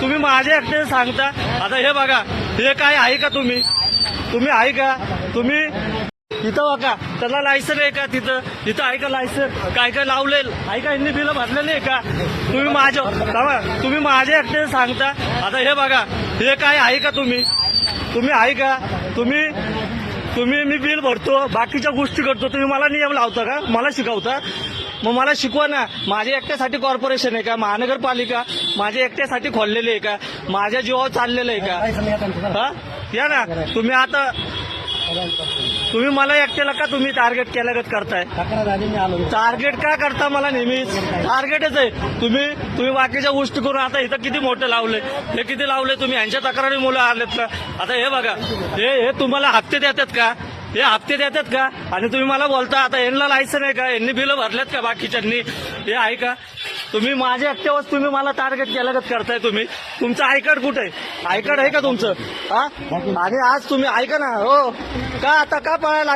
तुम्ही माझे एकटे सांगता. आता हे बघा, हे काय आहे का तुम्ही आहे का तुम्ही इथं बघा, त्याला लायसन आहे का तिथं आहे का लायसन? काय काय लावले आहे का? यांनी बिलं भरले नाही का? तुम्ही माझे एकटे सांगता. आता हे बघा, हे काय आहे का तुम्ही आहे का तुम्ही मी बिल भरतो, बाकीच्या गोष्टी करतो, तुम्ही मला नियम लावता का? मला शिकवता? मग मला शिकवा ना. माझ्या एकट्यासाठी कॉर्पोरेशन आहे का? महानगरपालिका माझ्या एकट्यासाठी खोललेली आहे का? माझ्या जीवावर चाललेलं आहे का? हा या ना तुम्ही. आता तुम्ही मला एकट्याला का तुम्ही टार्गेट केल्यागत करताय? टार्गेट का करता मला? नेहमीच टार्गेटच आहे. तुम्ही बाकीच्या गोष्टी करून आता इथं किती मोठं लावले, हे किती लावले तुम्ही? यांच्या तक्रारी मुलं आलेत का? आता हे बघा, हे तुम्हाला हप्ते देतात का? हे हप्ते देतात का? आणि तुम्ही मला बोलता आता यांना लायसन आहे का? यांनी बिलं भरल्यात का बाकीच्यांनी? हे आहे का? तुम्ही माझ्या एकट्यावर तुम्ही मला टार्गेट केल्यागत करताय. तुमचं आय कार्ड कुठे आहे? आय कार्ड आहे का तुमचं? हा आणि आज तुम्ही ऐका ना हो, का आता का पळायला